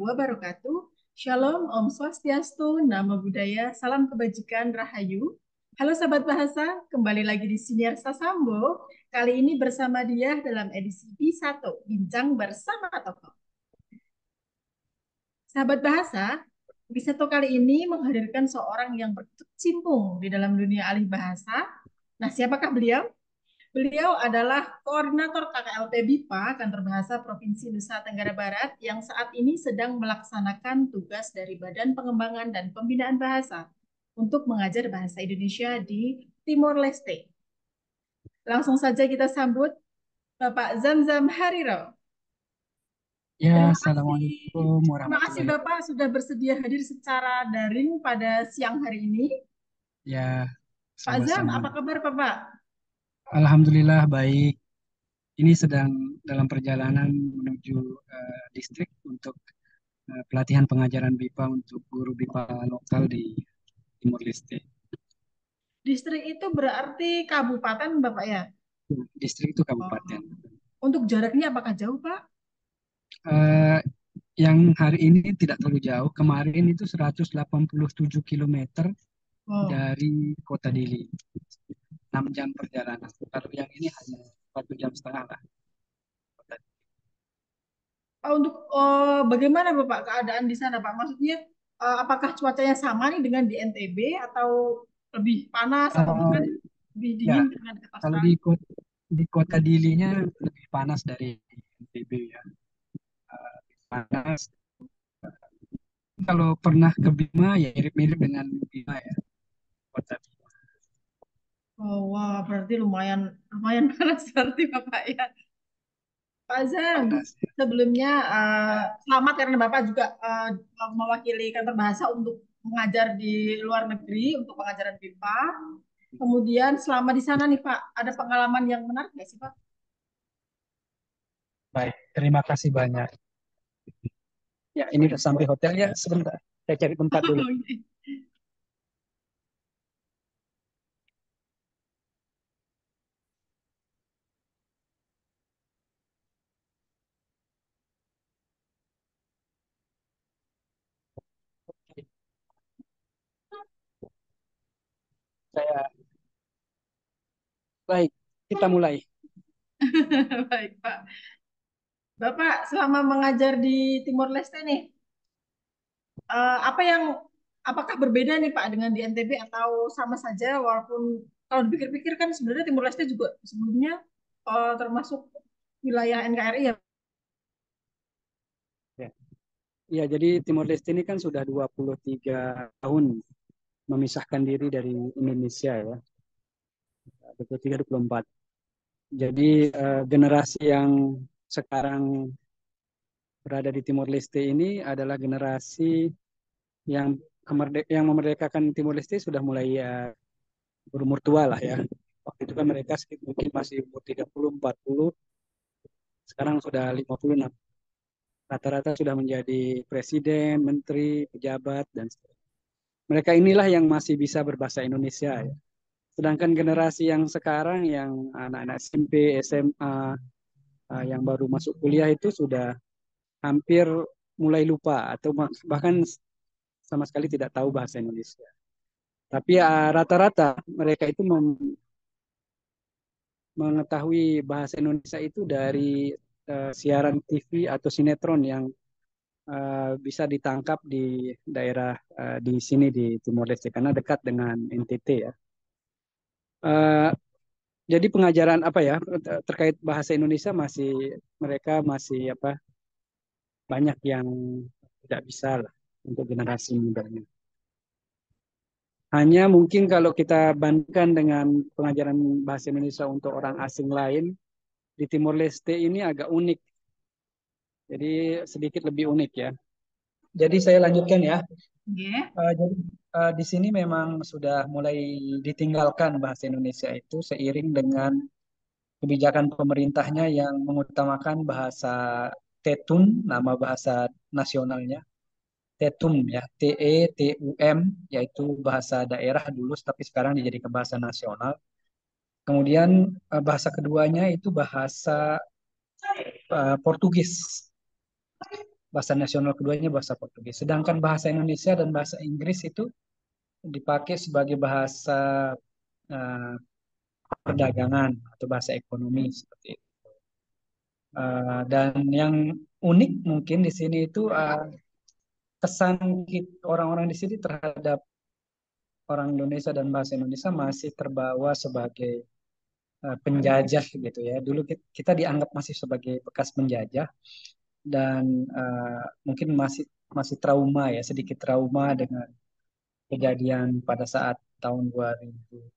wabarakatuh. Shalom, Om Swastiastu, Namo Buddhaya, Salam Kebajikan, Rahayu. Halo sahabat bahasa, kembali lagi di Siniar Sasambo. Kali ini bersama dia dalam edisi B1, Bincang Bersama Tokoh. Sahabat bahasa, B1 kali ini menghadirkan seorang yang berkecimpung di dalam dunia alih bahasa. Nah, siapakah beliau? Beliau adalah Koordinator KKLP BIPA Kantor Bahasa Provinsi Nusa Tenggara Barat yang saat ini sedang melaksanakan tugas dari Badan Pengembangan dan Pembinaan Bahasa untuk mengajar bahasa Indonesia di Timor Leste. Langsung saja kita sambut Bapak Zamzam Hariro. Ya, Terima kasih. Assalamualaikum Terima kasih warahmatullahi Bapak wabarakatuh. sudah bersedia hadir secara daring pada siang hari ini. Ya, Pak Zam, sama-sama. apa kabar Bapak? Alhamdulillah baik. Ini sedang dalam perjalanan menuju distrik untuk pelatihan pengajaran BIPA untuk guru BIPA lokal di Timor Leste. Distrik itu berarti kabupaten Bapak ya? Distrik itu Oh. kabupaten. Untuk jaraknya apakah jauh, Pak? Eh, yang hari ini tidak terlalu jauh. Kemarin itu 187 kilometer Oh. dari kota Dili. 6 jam perjalanan. Kalau yang ini hanya 1,5 jam lah. Untuk bagaimana Bapak keadaan di sana, Pak? Maksudnya apakah cuacanya sama nih dengan di NTB atau lebih panas atau bahkan Eh, lebih ya, dingin dengan di kalau Australia? di kota Dilinya lebih panas dari NTB ya. Panas. Kalau pernah ke Bima ya mirip-mirip dengan Bima ya, kota Bima. Oh, wah, berarti lumayan lumayan panas berarti Bapak ya. Pak Zam, Panas ya. sebelumnya Ya, selamat karena Bapak juga mewakili kantor bahasa untuk mengajar di luar negeri untuk pengajaran BIPA. Kemudian selama di sana nih Pak, ada pengalaman yang menarik nggak sih Pak? baik. Terima kasih banyak. Ya, ini udah sampai hotelnya. Sebentar, saya cari tempat dulu. Saya baik. Kita mulai. Baik Pak. Bapak selama mengajar di Timor Leste nih, apa yang apakah berbeda nih Pak dengan di NTB atau sama saja walaupun kalau dipikir-pikir kan sebenarnya Timor Leste juga sebelumnya termasuk wilayah NKRI ya. Ya. Ya, jadi Timor Leste ini kan sudah 23 tahun memisahkan diri dari Indonesia ya. 23, 24. Jadi generasi yang sekarang berada di Timor Leste ini adalah generasi yang yang memerdekakan Timor Leste sudah mulai ya, berumur tua lah ya. Waktu itu kan mereka mungkin masih umur 30, 40, sekarang sudah 56. Rata-rata sudah menjadi presiden, menteri, pejabat, dan seterusnya. Mereka inilah yang masih bisa berbahasa Indonesia ya. Sedangkan generasi yang sekarang yang anak-anak SMP, SMA, yang baru masuk kuliah itu sudah hampir mulai lupa atau bahkan sama sekali tidak tahu bahasa Indonesia. Tapi rata-rata mereka itu mengetahui bahasa Indonesia itu dari siaran TV atau sinetron yang bisa ditangkap di daerah di sini di Timor Leste karena dekat dengan NTT ya. Eh, jadi pengajaran apa ya terkait bahasa Indonesia masih mereka masih apa banyak yang tidak bisa lah untuk generasi mudanya. Hanya mungkin kalau kita bandingkan dengan pengajaran bahasa Indonesia untuk orang asing lain, di Timor Leste ini agak unik. Jadi sedikit lebih unik ya. Jadi saya lanjutkan ya. Nggih. Jadi di sini memang sudah mulai ditinggalkan bahasa Indonesia itu seiring dengan kebijakan pemerintahnya yang mengutamakan bahasa Tetun, nama bahasa nasionalnya. Tetum ya, TETUM, yaitu bahasa daerah dulu, tapi sekarang dijadikan bahasa nasional. Kemudian bahasa keduanya itu bahasa Portugis. bahasa nasional keduanya bahasa Portugis. Sedangkan bahasa Indonesia dan bahasa Inggris itu dipakai sebagai bahasa eh, perdagangan atau bahasa ekonomi seperti itu. Dan yang unik mungkin di sini itu kesan orang-orang di sini terhadap orang Indonesia dan bahasa Indonesia masih terbawa sebagai penjajah gitu ya. Dulu kita dianggap masih sebagai bekas penjajah dan mungkin masih masih trauma ya, sedikit trauma dengan kejadian pada saat tahun 1999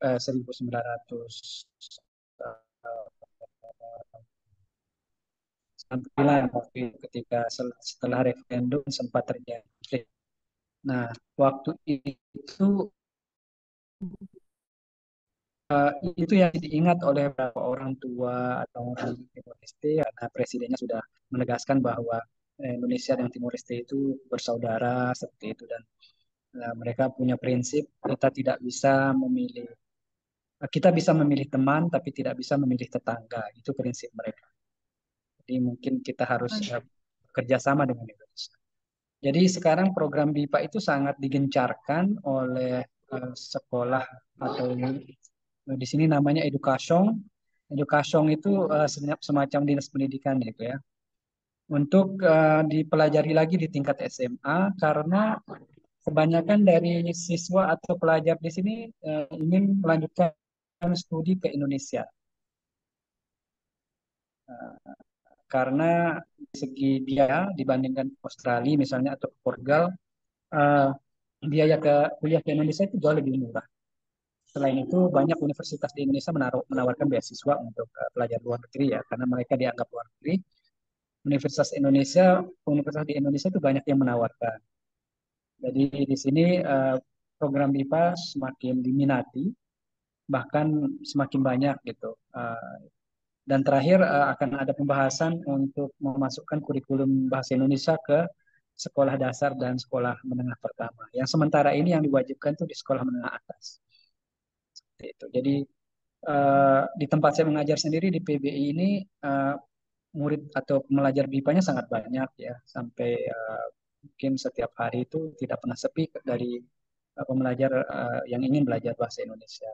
waktu itu ketika setelah referendum sempat terjadi. Nah, waktu itu eh, itu yang diingat oleh beberapa orang tua atau orang Timor Leste karena presidennya sudah menegaskan bahwa Indonesia dan Timor Leste itu bersaudara seperti itu dan mereka punya prinsip kita tidak bisa memilih kita bisa memilih teman tapi tidak bisa memilih tetangga itu prinsip mereka. Jadi mungkin kita harus bekerja sama dengan Indonesia. Jadi sekarang program BIPA itu sangat digencarkan oleh sekolah atau di sini namanya edukasong. Edukasong itu semacam dinas pendidikan gitu ya. Untuk dipelajari lagi di tingkat SMA karena kebanyakan dari siswa atau pelajar di sini ingin melanjutkan studi ke Indonesia. Karena dari segi biaya dibandingkan Australia misalnya atau Portugal, eh, biaya kuliah ke Indonesia itu jauh lebih murah. Selain itu, banyak universitas di Indonesia menawarkan beasiswa untuk pelajar luar negeri ya, karena mereka dianggap luar negeri. Universitas di Indonesia itu banyak yang menawarkan. Jadi di sini program BIPA semakin diminati, bahkan semakin banyak gitu. Dan terakhir akan ada pembahasan untuk memasukkan kurikulum bahasa Indonesia ke sekolah dasar dan sekolah menengah pertama. Yang sementara ini yang diwajibkan itu di sekolah menengah atas. Seperti itu. Jadi di tempat saya mengajar sendiri di PBI ini uh, murid atau pelajar BIPA-nya sangat banyak ya, sampai mungkin setiap hari itu tidak pernah sepi dari pembelajar yang ingin belajar bahasa Indonesia.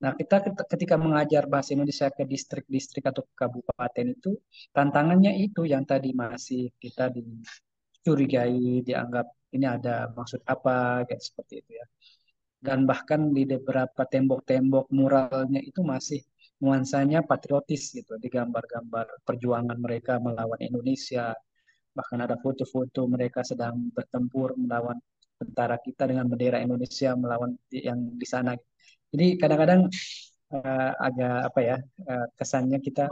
Nah, kita ketika mengajar bahasa Indonesia ke distrik-distrik atau kabupaten itu, tantangannya itu yang tadi masih kita dicurigai, dianggap ini ada maksud apa, kayak seperti itu ya. Dan bahkan di beberapa tembok-tembok muralnya itu masih nuansanya patriotis gitu, digambar-gambar perjuangan mereka melawan Indonesia. Bahkan ada foto-foto mereka sedang bertempur melawan tentara kita dengan bendera Indonesia melawan yang di sana. Jadi kadang-kadang agak apa ya kesannya kita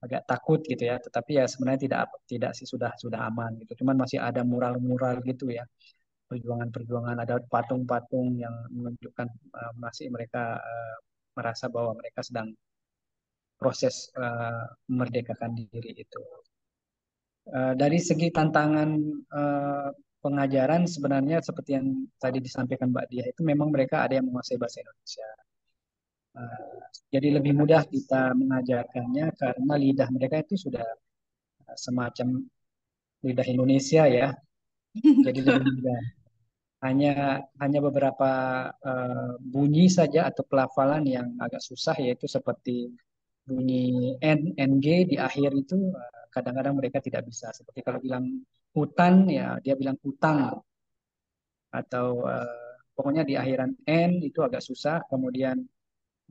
agak takut gitu ya. Tetapi ya sebenarnya tidak tidak sih sudah aman gitu. Cuman masih ada mural-mural gitu ya perjuangan-perjuangan ada patung-patung yang menunjukkan masih mereka merasa bahwa mereka sedang proses memerdekakan diri itu. Dari segi tantangan uh, pengajaran sebenarnya seperti yang tadi disampaikan Mbak Dia itu memang mereka ada yang menguasai bahasa Indonesia. Jadi lebih mudah kita mengajarkannya karena lidah mereka itu sudah semacam lidah Indonesia ya. Jadi lebih mudah. Hanya hanya beberapa bunyi saja atau pelafalan yang agak susah yaitu seperti bunyi N, NG di akhir itu kadang-kadang mereka tidak bisa. Seperti kalau bilang hutan ya dia bilang hutang atau pokoknya di akhiran N itu agak susah. Kemudian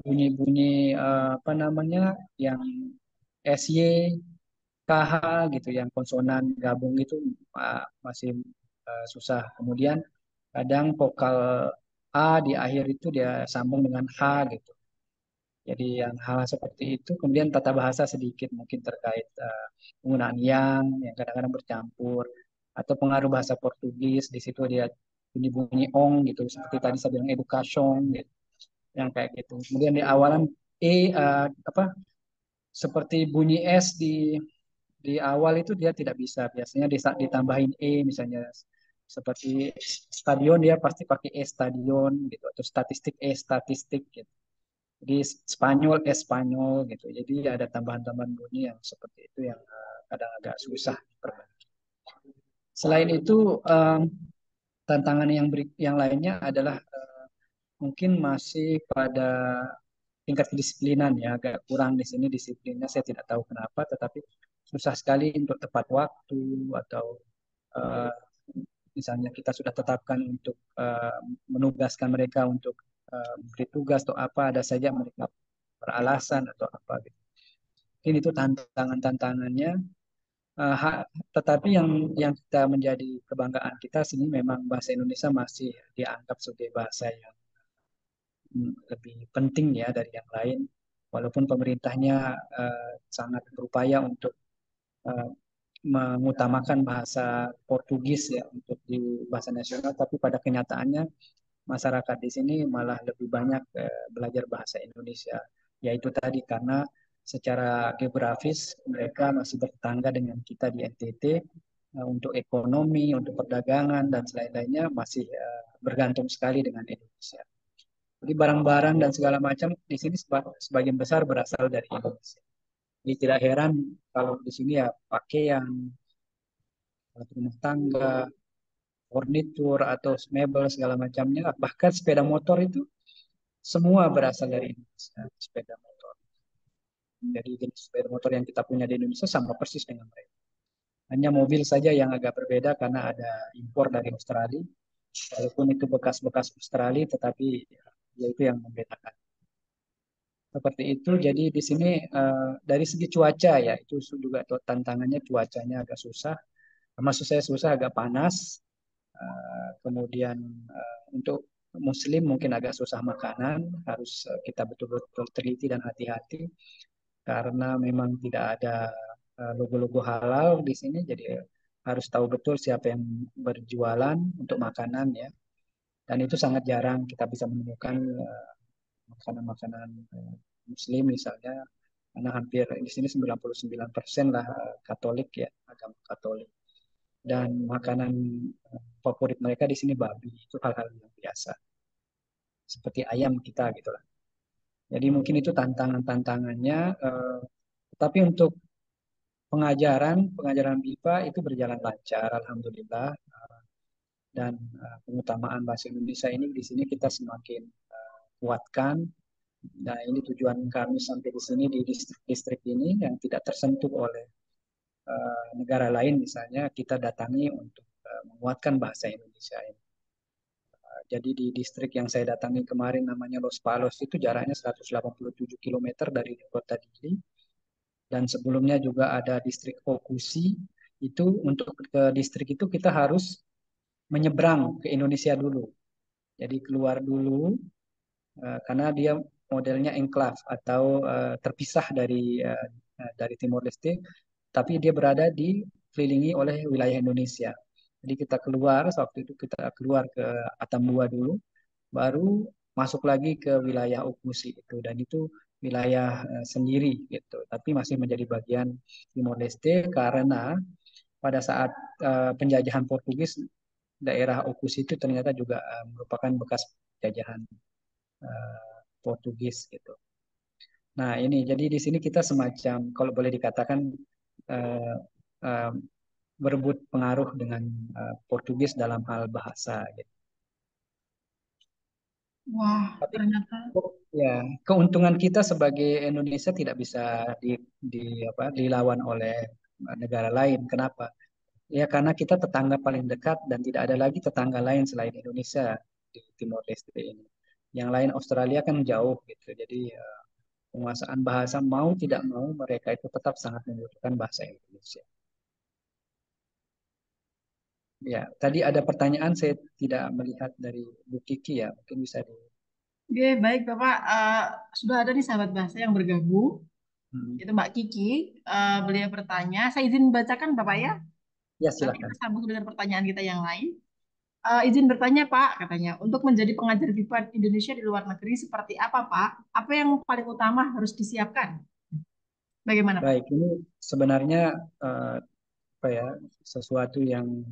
bunyi-bunyi apa namanya yang SY, KH gitu yang konsonan gabung itu masih susah. Kemudian kadang vokal A di akhir itu dia sambung dengan H gitu. Jadi yang hal seperti itu, kemudian tata bahasa sedikit mungkin terkait penggunaan yang kadang-kadang bercampur, atau pengaruh bahasa Portugis, di situ dia bunyi-bunyi ong gitu, seperti tadi saya bilang education gitu, yang kayak gitu. Kemudian di awalan apa seperti bunyi S di awal itu dia tidak bisa, biasanya ditambahin misalnya seperti stadion dia pasti pakai stadion gitu, atau statistik statistik gitu. Jadi Spanyol Spanyol gitu. Jadi ada tambahan-tambahan bunyi yang seperti itu yang kadang agak susah diperbaiki. Selain itu, tantangan yang lainnya adalah mungkin masih pada tingkat kedisiplinan ya, agak kurang di sini disiplinnya. Saya tidak tahu kenapa, tetapi susah sekali untuk tepat waktu atau eh, misalnya kita sudah tetapkan untuk menugaskan mereka untuk beri tugas atau apa, ada saja mereka beralasan atau apa gitu. Mungkin itu tantangannya. Tetapi yang kita menjadi kebanggaan kita sini memang bahasa Indonesia masih dianggap sebagai bahasa yang lebih penting ya dari yang lain. Walaupun pemerintahnya sangat berupaya untuk eh, mengutamakan bahasa Portugis ya untuk di bahasa nasional, tapi pada kenyataannya masyarakat di sini malah lebih banyak belajar bahasa Indonesia. Yaitu tadi karena secara geografis mereka masih bertetangga dengan kita di NTT, untuk ekonomi, untuk perdagangan dan selain-lainnya masih bergantung sekali dengan Indonesia. Jadi barang-barang dan segala macam di sini sebagian besar berasal dari Indonesia. Jadi tidak heran kalau di sini ya pakaian, alat rumah tangga, furnitur atau mebel segala macamnya, bahkan sepeda motor itu semua berasal dari Indonesia. Sepeda motor. Jadi jenis sepeda motor yang kita punya di Indonesia sama persis dengan mereka. Hanya mobil saja yang agak berbeda karena ada impor dari Australia. Walaupun itu bekas-bekas Australia, tetapi ya itu yang membedakan. Seperti itu. Jadi di sini dari segi cuaca ya itu juga tantangannya, cuacanya agak susah. Maksud saya susah, agak panas. Kemudian untuk Muslim mungkin agak susah makanan, harus kita betul-betul teliti dan hati-hati karena memang tidak ada logo-logo halal di sini. Jadi harus tahu betul siapa yang berjualan untuk makanan ya. Dan itu sangat jarang kita bisa menemukan makanan-makanan Muslim misalnya, karena hampir di sini 99% lah Katolik ya, agama Katolik. Dan makanan favorit mereka di sini babi, itu hal-hal yang biasa, seperti ayam kita gitu lah. Jadi mungkin itu tantangannya, tapi untuk pengajaran BIPA itu berjalan lancar, alhamdulillah. Dan pengutamaan bahasa Indonesia ini di sini kita semakin kuatkan. Nah, ini tujuan kami sampai di sini di distrik-distrik ini yang tidak tersentuh oleh negara lain, misalnya kita datangi untuk menguatkan bahasa Indonesia ini. Jadi di distrik yang saya datangi kemarin namanya Los Palos, itu jaraknya 187 kilometer dari kota Dili. Dan sebelumnya juga ada distrik Okusi. Itu untuk ke distrik itu kita harus menyeberang ke Indonesia dulu. Jadi keluar dulu, karena dia modelnya enclave atau terpisah dari Timor Leste, tapi dia berada dikelilingi oleh wilayah Indonesia. Jadi kita keluar, waktu itu kita keluar ke Atambua dulu, baru masuk lagi ke wilayah Okusi itu, dan itu wilayah sendiri gitu, tapi masih menjadi bagian Timor Leste karena pada saat penjajahan Portugis, daerah Okusi itu ternyata juga merupakan bekas jajahan Portugis gitu. Nah, ini jadi di sini kita semacam kalau boleh dikatakan eh, eh, berebut pengaruh dengan Portugis dalam hal bahasa gitu. Wah, Tapi ternyata. ya, keuntungan kita sebagai Indonesia tidak bisa di, di dilawan oleh negara lain. Kenapa? Ya karena kita tetangga paling dekat dan tidak ada lagi tetangga lain selain Indonesia di Timor Leste ini. Yang lain Australia kan jauh gitu. Jadi penguasaan bahasa mau tidak mau mereka itu tetap sangat membutuhkan bahasa Indonesia. Ya, tadi ada pertanyaan saya tidak melihat dari Bu Kiki ya, mungkin bisa di. Oke, baik Bapak. Sudah ada nih sahabat bahasa yang bergabung. Hmm. Itu Mbak Kiki. Beliau bertanya. Saya izin bacakan Bapak ya. Ya Nanti kita silakan. sambung dengan pertanyaan kita yang lain. Izin bertanya Pak, katanya. Untuk menjadi pengajar BIPA Indonesia di luar negeri seperti apa Pak? Apa yang paling utama harus disiapkan? Bagaimana Pak? Baik, ini sebenarnya eh, apa ya, sesuatu yang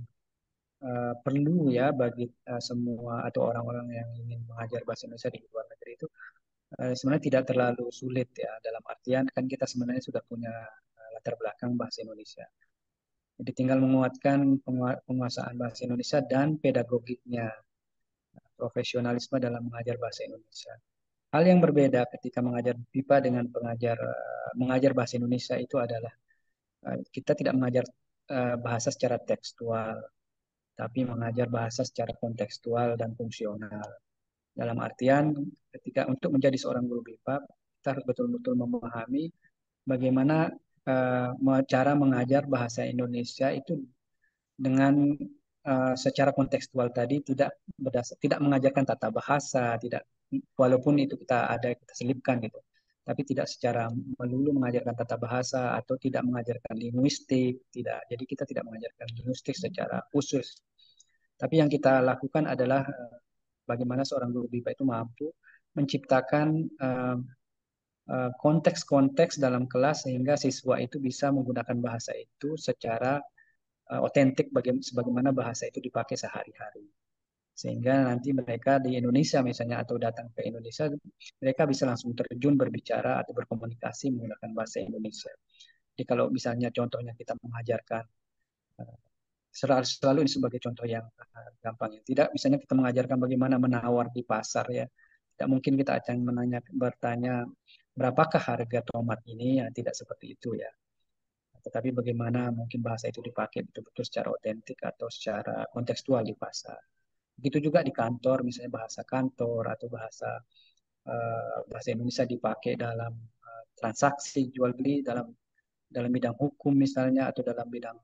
perlu ya bagi semua atau orang-orang yang ingin mengajar bahasa Indonesia di luar negeri itu sebenarnya tidak terlalu sulit ya, dalam artian kan kita sebenarnya sudah punya latar belakang bahasa Indonesia. Jadi tinggal menguatkan penguasaan bahasa Indonesia dan pedagogiknya, profesionalisme dalam mengajar bahasa Indonesia. Hal yang berbeda ketika mengajar BIPA dengan mengajar bahasa Indonesia itu adalah kita tidak mengajar bahasa secara tekstual, tapi mengajar bahasa secara kontekstual dan fungsional. Dalam artian, ketika untuk menjadi seorang guru BIPA, kita harus betul-betul memahami bagaimana cara mengajar bahasa Indonesia itu dengan secara kontekstual tadi tidak mengajarkan tata bahasa, tidak walaupun itu kita selipkan gitu, tapi tidak secara melulu mengajarkan tata bahasa atau tidak mengajarkan linguistik, tidak. Jadi kita tidak mengajarkan linguistik secara khusus. Tapi yang kita lakukan adalah bagaimana seorang guru BIPA itu mampu menciptakan konteks-konteks dalam kelas sehingga siswa itu bisa menggunakan bahasa itu secara otentik sebagaimana bahasa itu dipakai sehari-hari. Sehingga nanti mereka di Indonesia misalnya atau datang ke Indonesia, mereka bisa langsung terjun berbicara atau berkomunikasi menggunakan bahasa Indonesia. Jadi kalau misalnya contohnya kita mengajarkan selalu ini sebagai contoh yang gampang ya. Tidak misalnya kita mengajarkan bagaimana menawar di pasar ya. Tidak mungkin kita akan bertanya berapakah harga tomat ini ya, tidak seperti itu ya. Tetapi bagaimana mungkin bahasa itu dipakai betul-betul secara otentik atau secara kontekstual di pasar. Begitu juga di kantor, misalnya bahasa kantor atau bahasa Indonesia dipakai dalam transaksi jual beli dalam dalam bidang hukum misalnya atau dalam bidang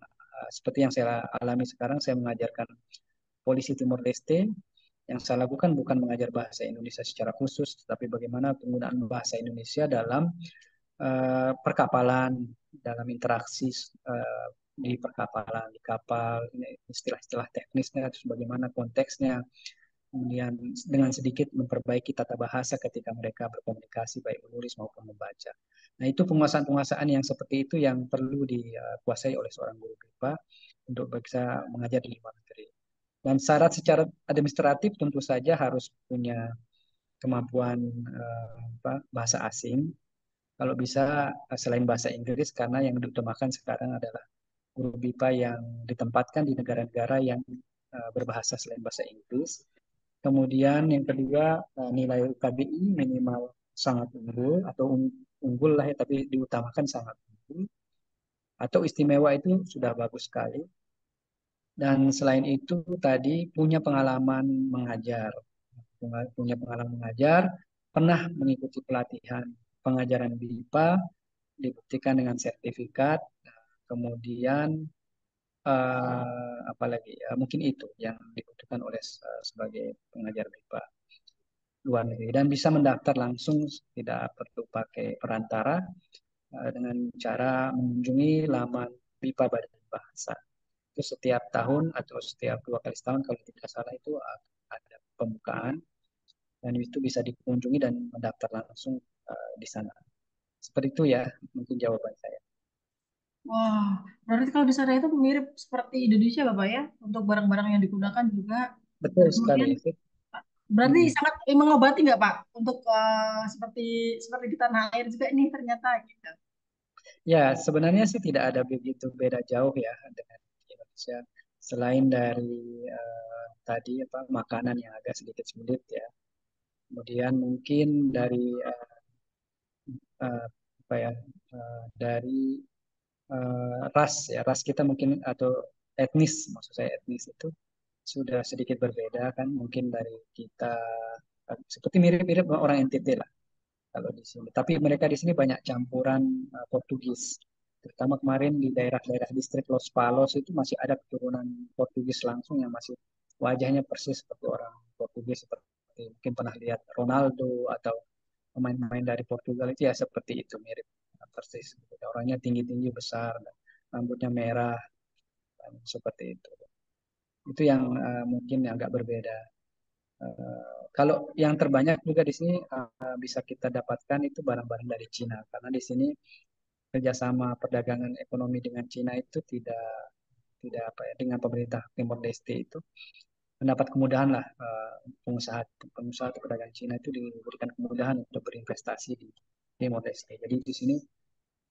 seperti yang saya alami sekarang, saya mengajarkan polisi Timor Leste. Yang saya lakukan bukan mengajar bahasa Indonesia secara khusus, tapi bagaimana penggunaan bahasa Indonesia dalam perkapalan, dalam interaksi di perkapalan, di kapal, istilah-istilah teknisnya, terus bagaimana konteksnya, kemudian dengan sedikit memperbaiki tata bahasa ketika mereka berkomunikasi baik menulis maupun membaca. Nah, itu penguasaan-penguasaan yang seperti itu yang perlu dikuasai oleh seorang guru BIPA untuk bisa mengajar di luar negeri. Dan syarat secara administratif tentu saja harus punya kemampuan bahasa asing. Kalau bisa selain bahasa Inggris, karena yang diutamakan sekarang adalah guru BIPA yang ditempatkan di negara-negara yang berbahasa selain bahasa Inggris. Kemudian yang kedua, nilai KBI minimal sangat unggul atau unggul lah ya, tapi diutamakan sangat unggul. Atau istimewa itu sudah bagus sekali. Dan selain itu tadi punya pengalaman mengajar. Punya pengalaman mengajar, pernah mengikuti pelatihan pengajaran BIPA, dibuktikan dengan sertifikat, kemudian apalagi mungkin itu yang dibutuhkan oleh sebagai pengajar BIPA luar negeri dan bisa mendaftar langsung tidak perlu pakai perantara dengan cara mengunjungi laman BIPA Badan Bahasa. Itu setiap tahun atau setiap 2 kali setahun kalau tidak salah itu ada pembukaan dan itu bisa dikunjungi dan mendaftar langsung di sana. Seperti itu ya mungkin jawaban saya. Wah, berarti kalau di sana itu mirip seperti Indonesia, Bapak ya, untuk barang-barang yang digunakan juga. Dan Betul sekali. kemudian berarti Hmm. sangat mengobati nggak Pak? Untuk seperti seperti di tanah air juga ini ternyata gitu. Ya, sebenarnya sih tidak ada begitu beda jauh ya dengan Indonesia. Selain dari tadi apa makanan yang agak sedikit sulit ya. Kemudian mungkin dari apa ya dari ras ya ras kita mungkin atau etnis maksud saya etnis itu sudah sedikit berbeda kan mungkin dari kita seperti mirip-mirip orang NTT lah kalau di sini. Tapi mereka di sini banyak campuran Portugis. Terutama kemarin di daerah-daerah distrik Los Palos itu masih ada keturunan Portugis langsung yang masih wajahnya persis seperti orang Portugis seperti mungkin pernah lihat Ronaldo atau pemain-pemain dari Portugal itu ya seperti itu mirip persis. Orangnya tinggi-tinggi besar, rambutnya merah seperti itu. Itu yang mungkin agak berbeda. Kalau yang terbanyak juga di sini bisa kita dapatkan itu barang-barang dari Cina karena di sini kerjasama perdagangan ekonomi dengan Cina itu tidak tidak apa ya dengan pemerintah Timor Leste itu mendapat kemudahan lah pengusaha pengusaha atau pedagang Cina itu diberikan kemudahan untuk berinvestasi di Timor Leste. Jadi di sini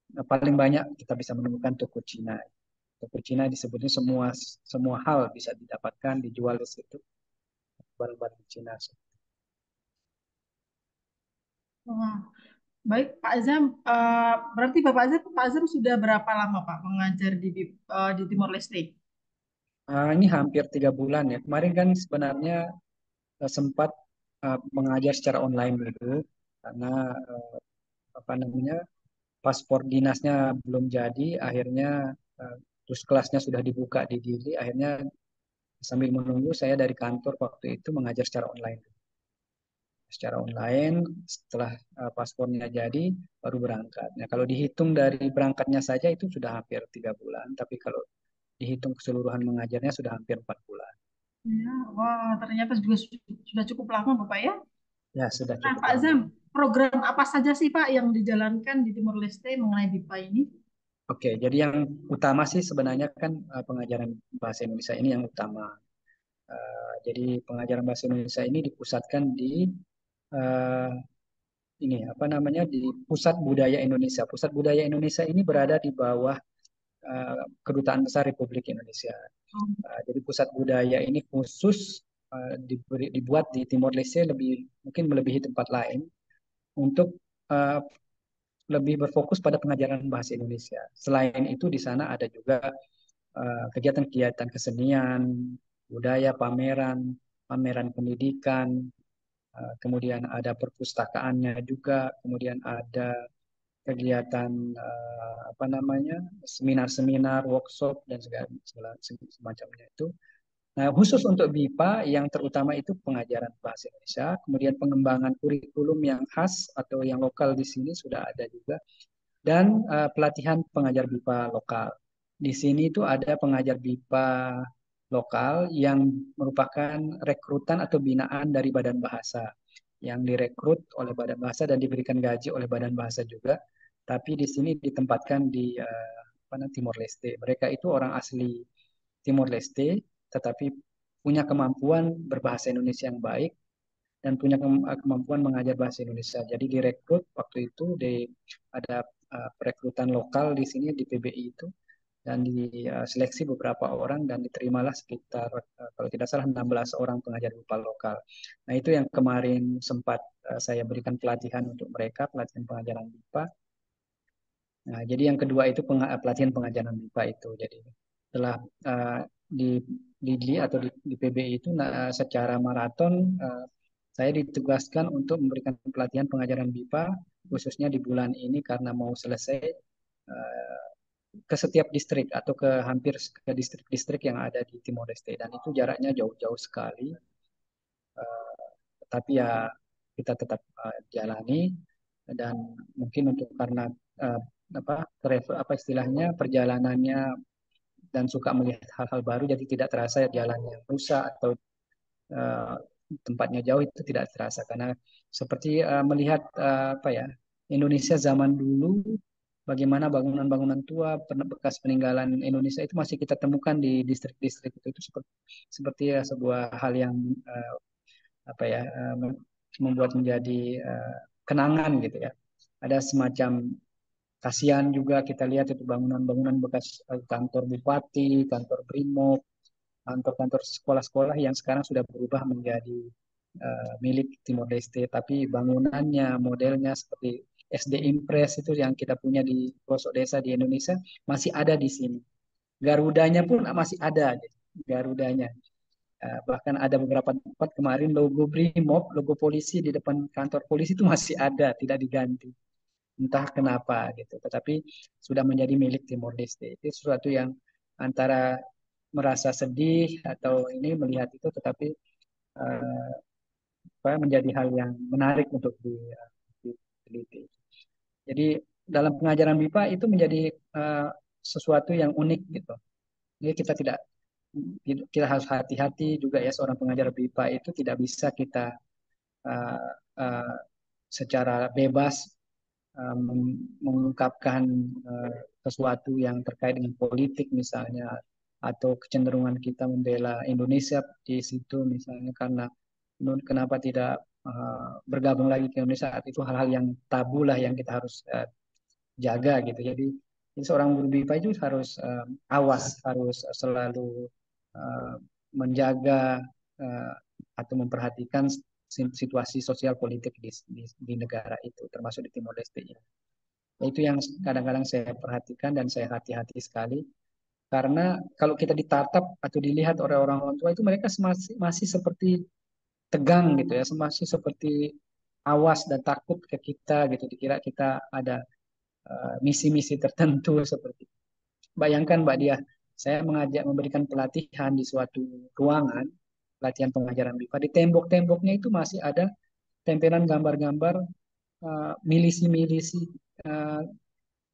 paling banyak kita bisa menemukan toko Cina. Toko Cina disebutnya semua semua hal bisa didapatkan dijual di situ barang-barang Cina. Wah, baik Pak Azam. Berarti Pak Azam sudah berapa lama Pak mengajar di Timor Leste? Ini hampir 3 bulan ya. Kemarin kan sebenarnya sempat mengajar secara online gitu karena apa namanya paspor dinasnya belum jadi. Akhirnya terus kelasnya sudah dibuka di Dili. Akhirnya sambil menunggu saya dari kantor waktu itu mengajar secara online. Secara online setelah paspornya jadi baru berangkat. Nah kalau dihitung dari berangkatnya saja itu sudah hampir 3 bulan. Tapi kalau dihitung keseluruhan mengajarnya sudah hampir 4 bulan. Ya, wah ternyata juga sudah cukup lama Bapak ya. Ya sudah Nah cukup Pak lama. Azam, program apa saja sih Pak yang dijalankan di Timor Leste mengenai BIPA ini? Oke, jadi yang utama sih sebenarnya kan pengajaran bahasa Indonesia ini yang utama. Jadi pengajaran bahasa Indonesia ini dipusatkan di eh, ini apa namanya di Pusat Budaya Indonesia. Pusat Budaya Indonesia ini berada di bawah Kedutaan Besar Republik Indonesia. Jadi pusat budaya ini khusus dibuat di Timor Leste lebih mungkin melebihi tempat lain untuk eh, lebih berfokus pada pengajaran bahasa Indonesia. Selain itu di sana ada juga kegiatan-kegiatan kesenian, budaya, pameran, pameran pendidikan, kemudian ada perpustakaannya juga, kemudian ada kegiatan apa namanya seminar-seminar, workshop dan segala, segala semacamnya itu. Nah, khusus untuk BIPA yang terutama itu pengajaran bahasa Indonesia, kemudian pengembangan kurikulum yang khas atau yang lokal di sini sudah ada juga, dan pelatihan pengajar BIPA lokal. Di sini itu ada pengajar BIPA lokal yang merupakan rekrutan atau binaan dari Badan Bahasa yang direkrut oleh Badan Bahasa dan diberikan gaji oleh Badan Bahasa juga. Tapi di sini ditempatkan di Timor Leste. Mereka itu orang asli Timor Leste, tetapi punya kemampuan berbahasa Indonesia yang baik dan punya kemampuan mengajar bahasa Indonesia. Jadi direkrut waktu itu ada perekrutan lokal di sini di PBI itu dan diseleksi beberapa orang dan diterimalah sekitar kalau tidak salah 16 orang pengajar BIPA lokal. Nah, itu yang kemarin sempat saya berikan pelatihan untuk mereka, pelatihan pengajaran BIPA. Nah, jadi yang kedua itu pelatihan pengajaran BIPA itu. Jadi setelah uh, di di atau di PBI itu secara maraton saya ditugaskan untuk memberikan pelatihan pengajaran BIPA khususnya di bulan ini karena mau selesai uh, ke setiap distrik atau ke hampir ke distrik-distrik yang ada di Timor Leste dan itu jaraknya jauh-jauh sekali. Tapi ya kita tetap jalani dan mungkin untuk karena uh, travel apa istilahnya perjalanannya dan suka melihat hal-hal baru jadi tidak terasa jalannya rusak atau uh, tempatnya jauh itu tidak terasa karena seperti melihat apa ya Indonesia zaman dulu bagaimana bangunan-bangunan tua bekas peninggalan Indonesia itu masih kita temukan di distrik-distrik itu seperti seperti ya sebuah hal yang apa ya membuat menjadi kenangan gitu ya. Ada semacam kasihan juga kita lihat itu bangunan-bangunan bekas kantor bupati, kantor brimob, kantor-kantor sekolah-sekolah yang sekarang sudah berubah menjadi milik Timor Leste, tapi bangunannya, modelnya seperti SD Impres itu yang kita punya di pelosok desa di Indonesia masih ada di sini. Garudanya pun masih ada, gitu. Garudanya. Bahkan ada beberapa tempat kemarin logo Brimob, logo polisi di depan kantor polisi itu masih ada, tidak diganti. Entah kenapa gitu. Tetapi sudah menjadi milik Timor Leste. Itu sesuatu yang antara merasa sedih atau ini melihat itu, tetapi uh, menjadi hal yang menarik untuk diteliti. Jadi dalam pengajaran BIPA itu menjadi uh, sesuatu yang unik gitu. Jadi kita harus hati-hati juga ya seorang pengajar BIPA itu tidak bisa kita uh, uh, secara bebas mengungkapkan sesuatu yang terkait dengan politik misalnya atau kecenderungan kita membela Indonesia di situ misalnya karena kenapa tidak bergabung lagi ke Indonesia itu hal-hal yang tabu lah yang kita harus jaga gitu. Jadi Jadi seorang guru BIPA itu harus awas, harus selalu eh, menjaga eh, atau memperhatikan situasi sosial politik di negara itu, termasuk di Timor Leste. Ya. Itu yang kadang-kadang saya perhatikan dan saya hati-hati sekali. Karena kalau kita ditatap atau dilihat oleh orang tua itu mereka masih seperti tegang gitu ya, masih seperti awas dan takut ke kita gitu. Dikira kita ada misi-misi tertentu seperti itu. Bayangkan Mbak Dia, saya memberikan pelatihan di suatu ruangan, pelatihan pengajaran BIPA. Di tembok-temboknya itu masih ada tempelan gambar-gambar milisi-milisi uh,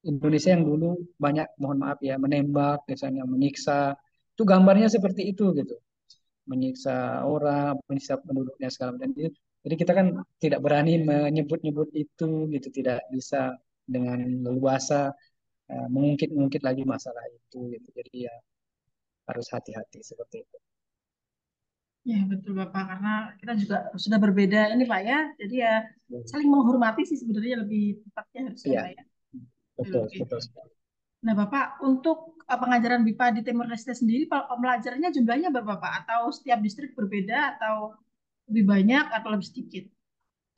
Indonesia yang dulu banyak, mohon maaf ya, menembak, misalnya menyiksa. Itu gambarnya seperti itu gitu, menyiksa orang, menyiksa penduduknya segala macam. Jadi kita kan tidak berani menyebut-nyebut itu gitu, tidak bisa dengan leluasa mengungkit-ungkit lagi masalah itu gitu. Jadi ya harus hati-hati seperti itu. Ya, betul Bapak, karena kita juga sudah berbeda ini Pak ya. Jadi ya saling menghormati sih sebenarnya lebih tepatnya harusnya Iya, Pak ya. Oke, betul, oke. betul sekali. Nah Bapak, untuk pengajaran BIPA di Timor Leste sendiri, pembelajarannya jumlahnya berapa Pak? Atau setiap distrik berbeda atau lebih banyak atau lebih sedikit?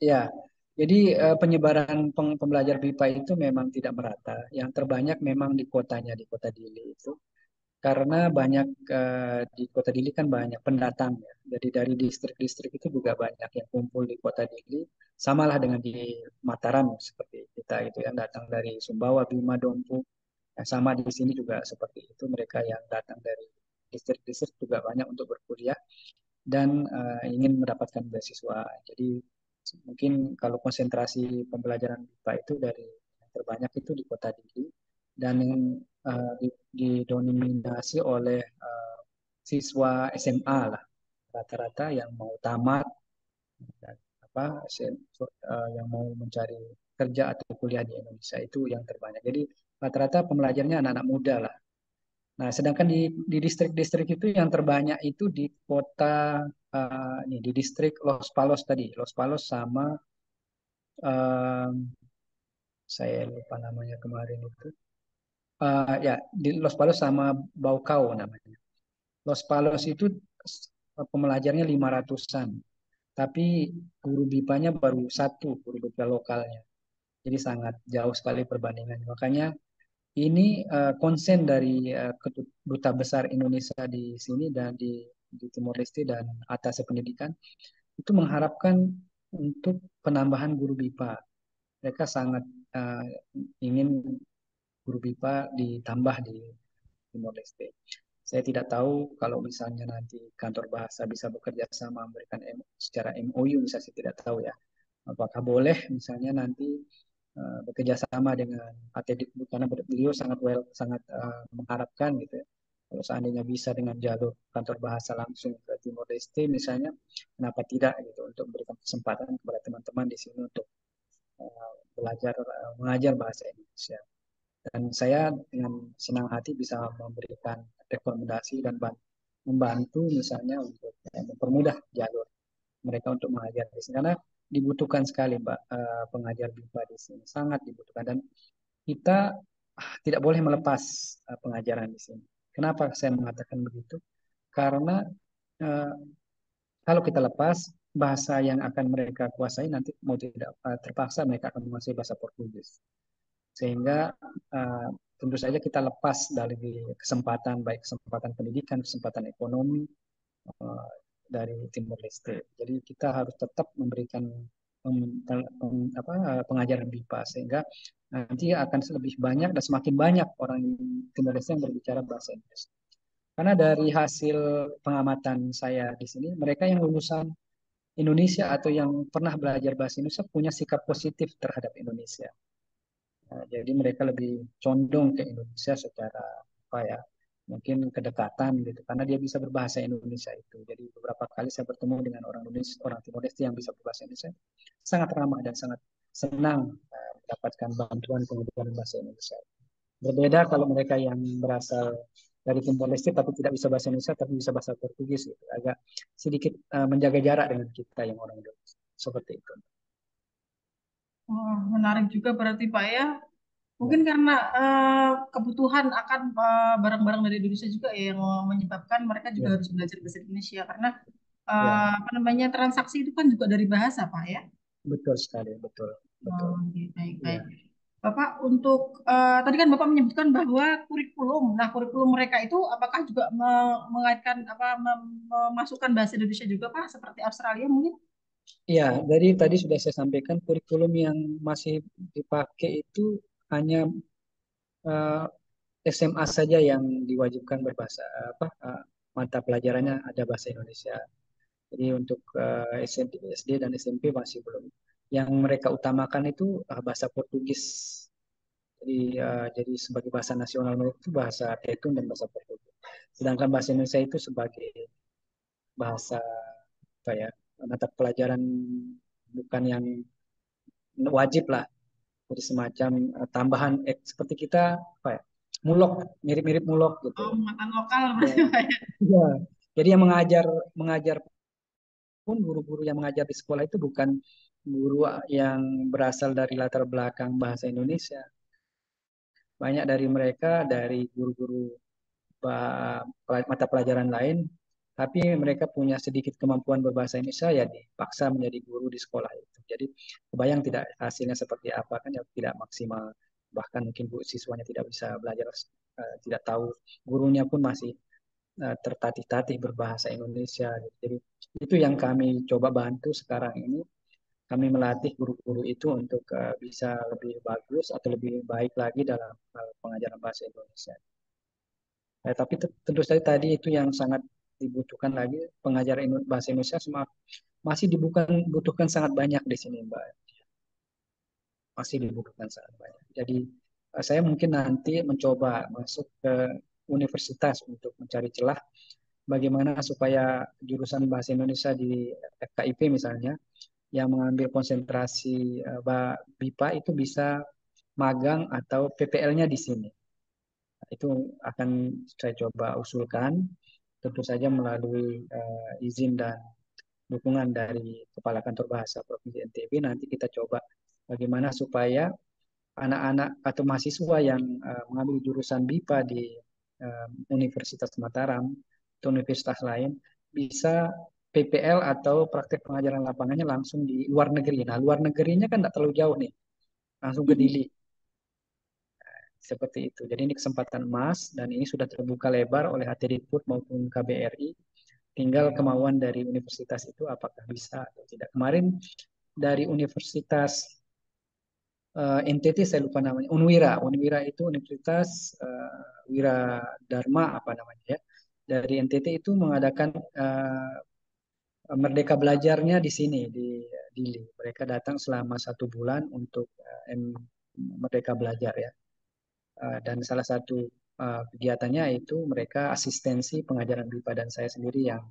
Ya, jadi penyebaran pembelajar BIPA itu memang tidak merata. Yang terbanyak memang di kotanya, di kota Dili itu. Karena banyak di kota Dili kan banyak pendatang ya. Jadi dari distrik-distrik itu juga banyak yang kumpul di kota Dili. Samalah dengan di Mataram seperti kita itu yang datang dari Sumbawa, Bima, Dompu. Nah, sama di sini juga seperti itu. Mereka yang datang dari distrik-distrik juga banyak untuk berkuliah dan ingin mendapatkan beasiswa. Jadi mungkin kalau konsentrasi pembelajaran BIPA itu dari yang terbanyak itu di kota Dili dan yang didominasi oleh siswa SMA lah rata-rata yang mau tamat dan yang mau mencari kerja atau kuliah di Indonesia itu yang terbanyak. Jadi rata-rata pembelajarnya anak-anak muda lah. Nah, sedangkan di distrik-distrik itu yang terbanyak itu di kota ini di distrik Los Palos tadi, Los Palos sama eh, saya lupa namanya kemarin itu. Ya, di Los Palos sama Baucau namanya. Los Palos itu pembelajarnya 500-an, tapi guru BIPA-nya baru satu, guru BIPA lokalnya. Jadi sangat jauh sekali perbandingannya. Makanya ini konsen dari Duta Besar Indonesia di sini dan di Timor Leste dan atas pendidikan itu mengharapkan untuk penambahan guru BIPA. Mereka sangat uh, ingin guru BIPA ditambah di Timor Leste. Saya tidak tahu kalau misalnya nanti kantor bahasa bisa bekerja sama memberikan secara MOU, misalnya saya tidak tahu ya. Apakah boleh misalnya nanti bekerja sama dengan AT Dikbud karena beliau sangat mengharapkan gitu ya. Kalau seandainya bisa dengan jalur kantor bahasa langsung ke Timor Leste misalnya, kenapa tidak gitu untuk memberikan kesempatan kepada teman-teman di sini untuk mengajar bahasa Indonesia. Dan saya dengan senang hati bisa memberikan rekomendasi dan membantu misalnya untuk mempermudah jalur mereka untuk mengajar di sini karena dibutuhkan sekali Mbak pengajar BIPA di sini sangat dibutuhkan dan kita tidak boleh melepas pengajaran di sini. Kenapa saya mengatakan begitu? Karena uh, kalau kita lepas bahasa yang akan mereka kuasai nanti mau tidak terpaksa mereka akan menguasai bahasa Portugis sehingga uh, tentu saja kita lepas dari kesempatan baik kesempatan pendidikan kesempatan ekonomi uh, dari Timor Leste. Jadi kita harus tetap memberikan pengajaran BIPA sehingga nanti akan lebih banyak dan semakin banyak orang Timor Leste yang berbicara bahasa Inggris. Karena dari hasil pengamatan saya di sini, mereka yang lulusan Indonesia atau yang pernah belajar bahasa Indonesia punya sikap positif terhadap Indonesia. Nah, jadi mereka lebih condong ke Indonesia secara apa ya, mungkin kedekatan gitu, karena dia bisa berbahasa Indonesia itu. Jadi beberapa kali saya bertemu dengan orang Indonesia, orang Timor Leste yang bisa berbahasa Indonesia, sangat ramah dan sangat senang mendapatkan bantuan pengajaran bahasa Indonesia. Berbeda kalau mereka yang berasal dari Timor Leste tapi tidak bisa bahasa Indonesia tapi bisa bahasa Portugis gitu. Agak sedikit menjaga jarak dengan kita yang orang Indonesia. Seperti itu. Oh, menarik juga berarti Pak ya. Ya, Mungkin karena kebutuhan akan barang-barang dari Indonesia juga ya yang menyebabkan mereka juga ya, harus belajar bahasa Indonesia karena ya, apa namanya transaksi itu kan juga dari bahasa Pak ya. betul sekali, betul, betul. Oh, oke, baik-baik. Ya, Bapak untuk tadi kan Bapak menyebutkan bahwa kurikulum. Nah, kurikulum mereka itu apakah juga mengaitkan apa memasukkan bahasa Indonesia juga Pak seperti Australia mungkin? ya, dari tadi sudah saya sampaikan kurikulum yang masih dipakai itu hanya eh, SMA saja yang diwajibkan berbahasa apa mata pelajarannya ada bahasa Indonesia. Jadi untuk SD dan SMP masih belum. Yang mereka utamakan itu bahasa Portugis. Jadi sebagai bahasa nasional mereka itu bahasa Tetun dan bahasa Portugis. Sedangkan bahasa Indonesia itu sebagai bahasa apa ya mata pelajaran bukan yang wajib lah. Jadi semacam tambahan seperti kita apa ya mulok mirip-mirip mulok gitu. Oh, muatan lokal Ya, berarti Pak ya. ya. Jadi yang mengajar pun guru-guru yang mengajar di sekolah itu bukan guru yang berasal dari latar belakang bahasa Indonesia. Banyak dari mereka dari guru-guru mata pelajaran lain, tapi mereka punya sedikit kemampuan berbahasa Indonesia ya dipaksa menjadi guru di sekolah itu. Jadi kebayang tidak hasilnya seperti apa kan ya tidak maksimal. Bahkan mungkin bu siswanya tidak bisa belajar, tidak tahu gurunya pun masih tertatih-tatih berbahasa Indonesia. Jadi itu yang kami coba bantu sekarang ini. Kami melatih guru-guru itu untuk bisa lebih bagus atau lebih baik lagi dalam pengajaran bahasa Indonesia. Tapi tentu saja tadi itu yang sangat dibutuhkan lagi pengajar bahasa Indonesia masih dibutuhkan sangat banyak di sini Mbak. Masih dibutuhkan sangat banyak. Jadi saya mungkin nanti mencoba masuk ke universitas untuk mencari celah bagaimana supaya jurusan bahasa Indonesia di FKIP misalnya yang mengambil konsentrasi BIPA itu bisa magang atau PPL-nya di sini. Itu akan saya coba usulkan, tentu saja melalui izin dan dukungan dari Kepala Kantor Bahasa Provinsi NTB. Nanti kita coba bagaimana supaya anak-anak atau mahasiswa yang mengambil jurusan BIPA di Universitas Mataram atau universitas lain bisa PPL atau praktek pengajaran lapangannya langsung di luar negeri. Nah, luar negerinya kan tidak terlalu jauh nih, langsung ke Dili. Seperti itu. Jadi ini kesempatan emas dan ini sudah terbuka lebar oleh HTDPUT maupun KBRI. Tinggal kemauan dari universitas itu apakah bisa atau tidak. Kemarin dari Universitas NTT saya lupa namanya, Unwira. Unwira itu Universitas Wira Dharma apa namanya ya. Dari NTT itu mengadakan Merdeka Belajarnya di sini di Dili. Mereka datang selama 1 bulan untuk Merdeka Belajar ya. Dan salah satu kegiatannya itu mereka asistensi pengajaran BIPA dan saya sendiri yang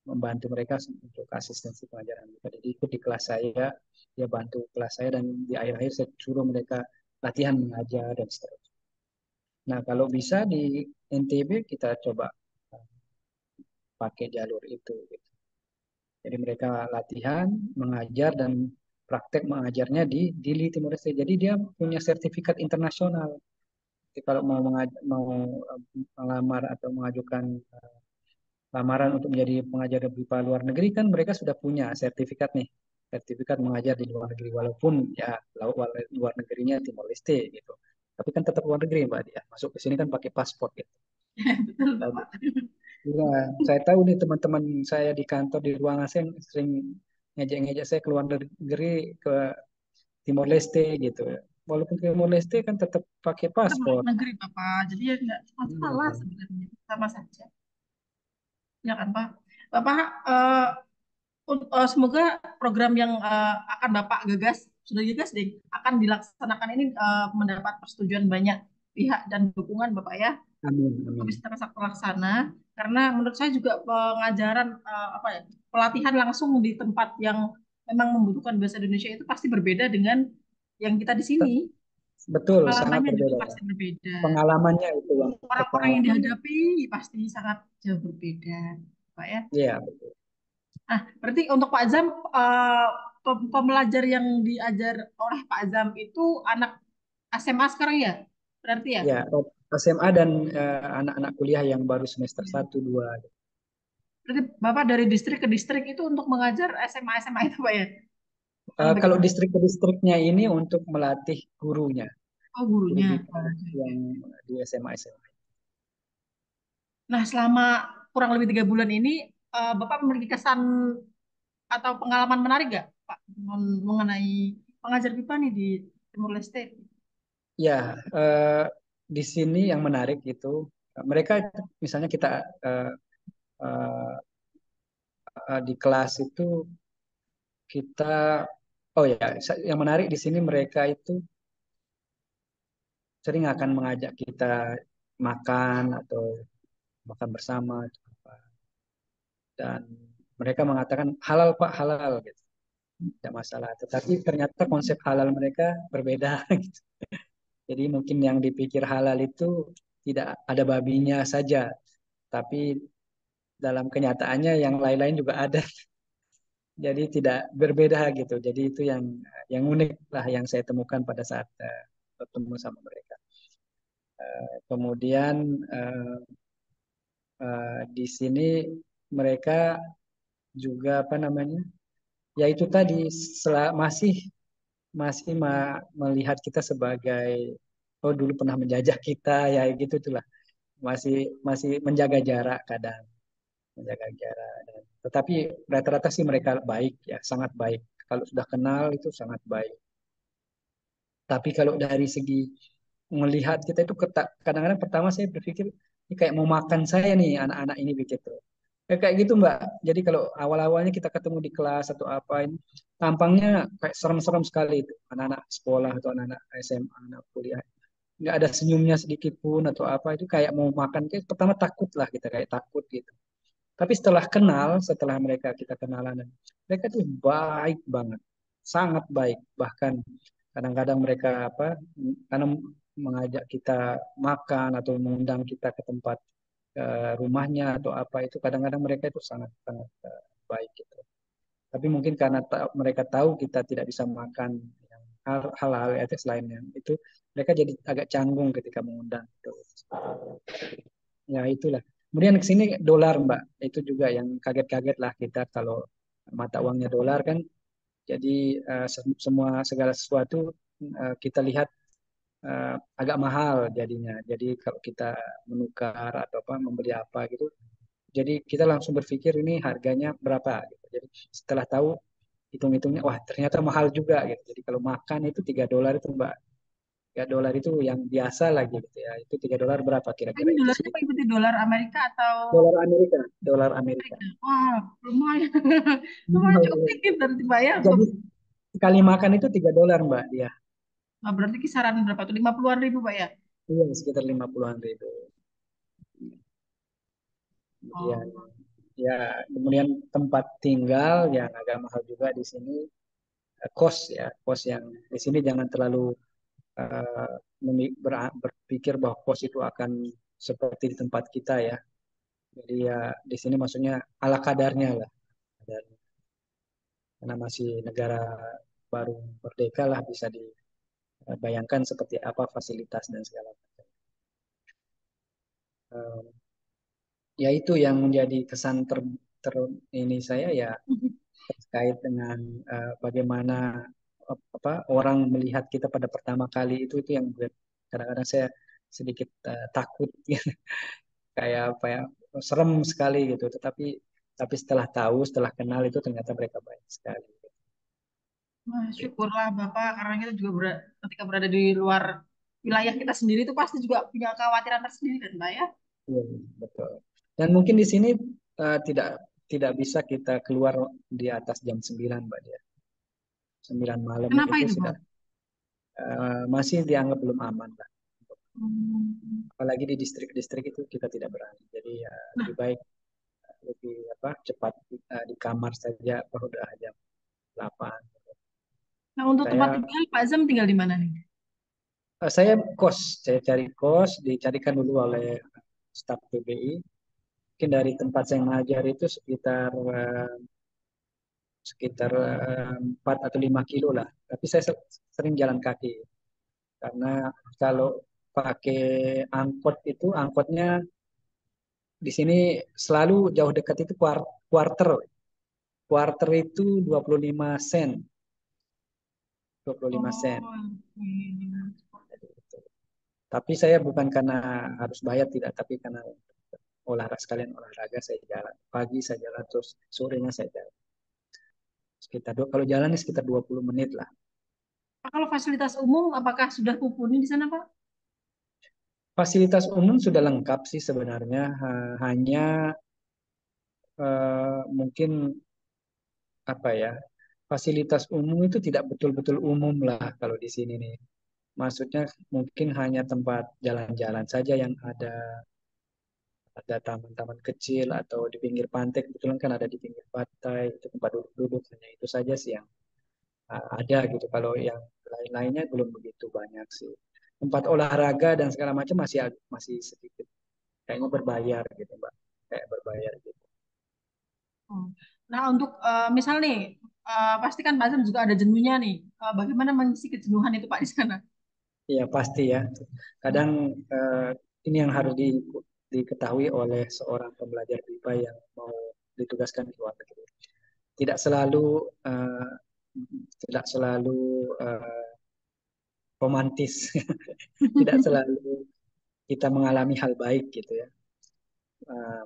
membantu mereka untuk asistensi pengajaran BIPA. Jadi ikut di kelas saya, dia bantu kelas saya dan di akhir-akhir saya suruh mereka latihan mengajar dan seterusnya. Nah kalau bisa di NTB kita coba pakai jalur itu. Gitu. Jadi mereka latihan, mengajar dan praktek mengajarnya di Timur Leste. Jadi dia punya sertifikat internasional. Jadi kalau mau melamar atau mengajukan lamaran untuk menjadi pengajar BIPA luar negeri kan mereka sudah punya sertifikat nih, sertifikat mengajar di luar negeri walaupun ya luar negerinya Timor Leste gitu. Tapi kan tetap luar negeri Mbak dia. Masuk ke sini kan pakai paspor gitu. Betul Lalu, Bapak. ya, saya tahu nih teman-teman saya di kantor di ruangan saya sering ngejek-ngejek saya ke luar negeri ke Timor Leste gitu. Walaupun ke Timor Leste kan tetap pakai Kita luar paspor. negeri Bapak, jadi ya nggak masalah Iya. sebenarnya, sama saja. Ya kan Pak? Bapak semoga program yang akan Bapak gagas, sudah gagas deh, akan dilaksanakan ini mendapat persetujuan banyak pihak dan dukungan Bapak ya, Amin, untuk amin. bisa terlaksana. Karena menurut saya juga pengajaran apa ya, pelatihan langsung di tempat yang memang membutuhkan bahasa Indonesia itu pasti berbeda dengan yang kita di sini. Betul, sangat Pengalamannya juga berbeda. pasti berbeda. Pengalamannya itu yang Orang-orang yang pengalaman. dihadapi pasti sangat jauh berbeda, Pak ya. Iya, betul. Ah, berarti untuk Pak Zam, pembelajar yang diajar oleh Pak Zam itu anak SMA sekarang ya? Berarti ya? Ya, SMA dan anak-anak kuliah yang baru semester Iya. satu 2. Berarti Bapak dari distrik ke distrik itu untuk mengajar SMA-SMA itu Pak ya? Atau lebih ke Kalau distrik ke distriknya ini untuk melatih gurunya, oh guru gurunya. BK Oh, oke, oke. yang di SMA SMA. Nah, selama kurang lebih 3 bulan ini, Bapak memiliki kesan atau pengalaman menarik nggak, Pak, mengenai pengajar BIPA nih di Timur Leste? Ya, di sini yang menarik itu mereka misalnya kita eh, eh, di kelas itu kita oh ya yang menarik di sini mereka itu sering akan mengajak kita makan atau makan bersama atau apa. Dan mereka mengatakan halal Pak halal gitu tidak masalah tetapi ternyata konsep halal mereka berbeda gitu. Jadi mungkin yang dipikir halal itu tidak ada babinya saja tapi dalam kenyataannya yang lain-lain juga ada. Jadi tidak berbeda gitu. Jadi itu yang unik lah yang saya temukan pada saat bertemu sama mereka. Kemudian di sini mereka juga apa namanya? Ya itu tadi masih masih melihat kita sebagai oh dulu pernah menjajah kita ya gitu itulah. Masih masih menjaga jarak kadang, menjaga jarak. Tetapi rata-rata sih mereka baik ya, sangat baik. Kalau sudah kenal itu sangat baik. Tapi kalau dari segi melihat kita itu kadang-kadang pertama saya berpikir ini kayak mau makan saya nih anak-anak ini begitu. Ya, kayak gitu Mbak. Jadi kalau awal-awalnya kita ketemu di kelas atau apa ini tampangnya kayak serem-serem sekali itu anak-anak sekolah atau anak-anak SMA, anak kuliah. Nggak ada senyumnya sedikit pun atau apa itu kayak mau makan. Kayak pertama takut lah kita kayak takut gitu. Tapi setelah kenal, setelah kita kenalan, mereka tuh baik banget, sangat baik. Bahkan kadang-kadang mereka apa, karena mengajak kita makan atau mengundang kita ke tempat rumahnya atau apa itu, kadang-kadang mereka itu sangat sangat baik gitu. Tapi mungkin karena mereka tahu kita tidak bisa makan yang hal-hal etis lainnya, itu mereka jadi agak canggung ketika mengundang. Gitu. Ya itulah. Kemudian ke sini dolar Mbak, itu juga yang kaget-kaget lah kita kalau mata uangnya dolar kan. Jadi semua segala sesuatu kita lihat agak mahal jadinya. Jadi kalau kita menukar atau apa membeli apa gitu, jadi kita langsung berpikir ini harganya berapa gitu. Jadi setelah tahu hitung-hitungnya, wah ternyata mahal juga gitu. Jadi kalau makan itu $3 itu Mbak, $3 itu yang biasa lagi gitu ya. Itu $3 berapa kira-kira Ini itu dolarnya sedikit. mengikuti dolar Amerika atau Dolar Amerika, dolar Amerika. Amerika? Wah, lumayan. Lumayan cukup tinggi berarti Pak ya untuk Jadi sekali makan itu $3 Mbak dia. berarti kisaran berapa tuh? 50-an ribu Pak ya? Iya sekitar 50-an ribu. Kemudian Oh. ya kemudian tempat tinggal yang agak mahal juga di sini kos ya kos yang di sini jangan terlalu eh, berpikir bahwa kos itu akan seperti di tempat kita ya. Jadi ya di sini maksudnya ala kadarnya lah. Dan karena masih negara baru merdeka lah bisa dibayangkan seperti apa fasilitas dan segala macam. Eh, Ya itu yang menjadi kesan ter ini saya ya terkait dengan bagaimana apa orang melihat kita pada pertama kali itu yang kadang-kadang saya sedikit takut kayak apa ya serem sekali gitu tapi setelah tahu setelah kenal itu ternyata mereka baik sekali. Wah, syukurlah Bapak karena kita juga ketika berada di luar wilayah kita sendiri itu pasti juga punya kekhawatiran tersendiri kan Pak ya? Iya, betul. Dan mungkin di sini tidak tidak bisa kita keluar di atas jam 9 Mbak dia. 9 malam Kenapa itu itu Pak? sudah masih dianggap belum aman lah. Hmm. Apalagi di distrik-distrik itu kita tidak berani. Jadi ya lebih Nah, baik lebih apa cepat di kamar saja kalau udah jam 8. nah untuk tempat Saya tinggal Pak Zam tinggal di mana nih? saya kos, saya cari kos, dicarikan dulu oleh staf PBI. Mungkin dari tempat saya mengajar itu sekitar 4 atau 5 kilo lah. Tapi saya sering jalan kaki. Karena kalau pakai angkot itu, angkotnya di sini selalu jauh dekat itu quarter. Quarter itu 25 sen, 25 sen. Oh, oke. Tapi saya bukan karena harus bayar tidak, tapi karena olahraga, sekalian olahraga saya jalan. Pagi saya jalan, terus sorenya saya jalan. Kalau jalan ini sekitar 20 menit lah. Kalau fasilitas umum, apakah sudah mumpuni di sana, Pak? Fasilitas umum sudah lengkap sih sebenarnya, hanya mungkin apa ya, fasilitas umum itu tidak betul-betul umum lah kalau di sini nih. Maksudnya mungkin hanya tempat jalan-jalan saja yang ada taman-taman kecil atau di pinggir pantai, kebetulan kan ada di pinggir pantai, itu tempat duduk-duduk, hanya itu saja sih yang ada gitu. Kalau yang lain-lainnya belum begitu banyak sih. Tempat olahraga dan segala macam masih sedikit. Kayaknya berbayar gitu, Mbak. Kayak berbayar gitu. Hmm. Nah, untuk misal nih, pasti kan Pak Azam juga ada jenuhnya nih. Bagaimana mengisi kejenuhan itu Pak di sana? Iya pasti ya. Kadang eh, ini yang harus diketahui oleh seorang pembelajar BIPA yang mau ditugaskan di luar negeri. Tidak selalu eh, tidak selalu eh, romantis, tidak selalu kita mengalami hal baik gitu ya. Eh,